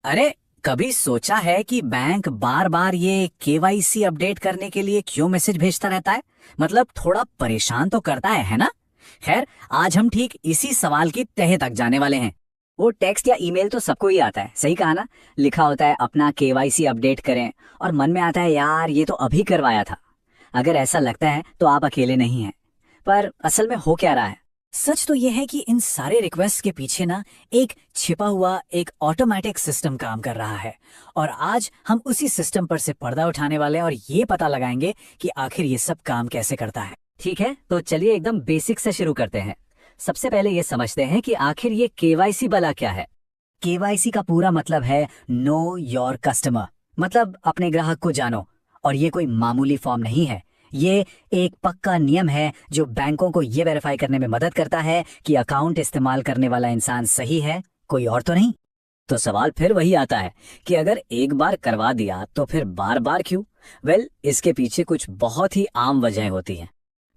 अरे, कभी सोचा है कि बैंक बार बार ये केवाईसी अपडेट करने के लिए क्यों मैसेज भेजता रहता है? मतलब थोड़ा परेशान तो करता है ना? खैर, आज हम ठीक इसी सवाल की तह तक जाने वाले हैं। वो टेक्स्ट या ईमेल तो सबको ही आता है, सही कहा ना? लिखा होता है अपना केवाईसी अपडेट करें, और मन में आता है यार ये तो अभी करवाया था। अगर ऐसा लगता है तो आप अकेले नहीं हैं। पर असल में हो क्या रहा है? सच तो यह है कि इन सारे रिक्वेस्ट के पीछे ना एक छिपा हुआ एक ऑटोमेटिक सिस्टम काम कर रहा है। और आज हम उसी सिस्टम पर से पर्दा उठाने वाले हैं और ये पता लगाएंगे कि आखिर ये सब काम कैसे करता है। ठीक है, तो चलिए एकदम बेसिक से शुरू करते हैं। सबसे पहले ये समझते हैं कि आखिर ये केवाईसी भला क्या है। केवाईसी का पूरा मतलब है नो योर कस्टमर, मतलब अपने ग्राहक को जानो। और ये कोई मामूली फॉर्म नहीं है, ये एक पक्का नियम है जो बैंकों को ये वेरीफाई करने में मदद करता है कि अकाउंट इस्तेमाल करने वाला इंसान सही है, कोई और तो नहीं। तो सवाल फिर वही आता है कि अगर एक बार करवा दिया तो फिर बार बार क्यों? इसके पीछे कुछ बहुत ही आम वजहें होती हैं।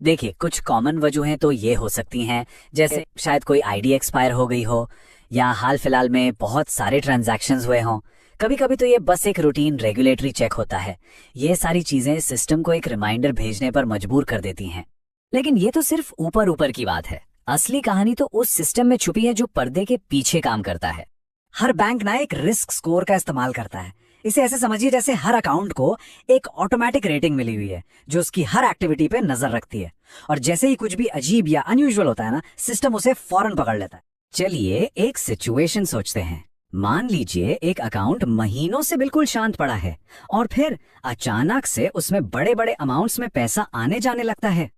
देखिए, कुछ कॉमन वजहें तो ये हो सकती हैं, जैसे शायद कोई आईडी एक्सपायर हो गई हो, या हाल फिलहाल में बहुत सारे ट्रांजैक्शंस हुए हों। कभी कभी तो ये बस एक रूटीन रेगुलेटरी चेक होता है। ये सारी चीजें सिस्टम को एक रिमाइंडर भेजने पर मजबूर कर देती हैं। लेकिन ये तो सिर्फ ऊपर ऊपर की बात है। असली कहानी तो उस सिस्टम में छुपी है जो पर्दे के पीछे काम करता है। हर बैंक ना एक रिस्क स्कोर का इस्तेमाल करता है। इसे ऐसे समझिए जैसे हर अकाउंट को एक ऑटोमेटिक रेटिंग मिली हुई है जो उसकी हर एक्टिविटी पे नजर रखती है। और जैसे ही कुछ भी अजीब या अनयूजुअल होता है ना, सिस्टम उसे फौरन पकड़ लेता है। चलिए एक सिचुएशन सोचते हैं। मान लीजिए एक अकाउंट महीनों से बिल्कुल शांत पड़ा है, और फिर अचानक से उसमें बड़े बड़े अमाउंट्स में पैसा आने जाने लगता है।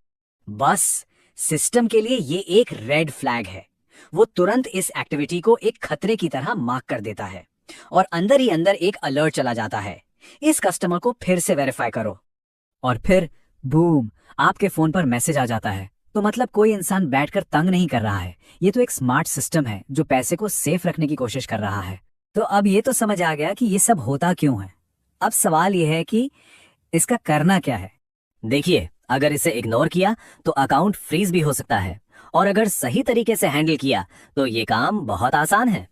बस सिस्टम के लिए ये एक रेड फ्लैग है। वो तुरंत इस एक्टिविटी को एक खतरे की तरह मार्क कर देता है, और अंदर ही अंदर एक अलर्ट चला जाता है, इस कस्टमर को फिर से वेरीफाई करो। और फिर बूम, आपके फोन पर मैसेज आ जाता है। तो मतलब कोई इंसान बैठकर तंग नहीं कर रहा है, ये तो एक स्मार्ट सिस्टम है जो पैसे को सेफ रखने की कोशिश कर रहा है। तो अब ये तो समझ आ गया कि ये सब होता क्यों है। अब सवाल ये है कि इसका करना क्या है। देखिए, अगर इसे इग्नोर किया तो अकाउंट फ्रीज भी हो सकता है, और अगर सही तरीके से हैंडल किया तो ये काम बहुत आसान है।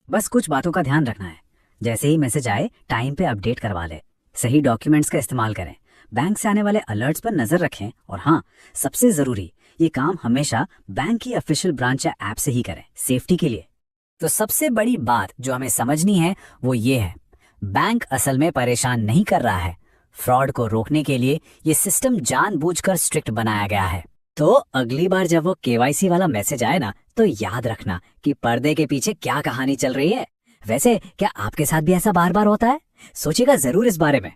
बस कुछ बातों का ध्यान रखना है। जैसे ही मैसेज आए टाइम पे अपडेट करवा ले, सही डॉक्यूमेंट्स का इस्तेमाल करें, बैंक से आने वाले अलर्ट्स पर नजर रखें, और हाँ, सबसे जरूरी, ये काम हमेशा बैंक की ऑफिशियल ब्रांच या ऐप से ही करें, सेफ्टी के लिए। तो सबसे बड़ी बात जो हमें समझनी है वो ये है, बैंक असल में परेशान नहीं कर रहा है। फ्रॉड को रोकने के लिए ये सिस्टम जानबूझकर स्ट्रिक्ट बनाया गया है। तो अगली बार जब वो केवाईसी वाला मैसेज आए ना, तो याद रखना कि पर्दे के पीछे क्या कहानी चल रही है। वैसे क्या आपके साथ भी ऐसा बार बार होता है? सोचिएगा जरूर इस बारे में।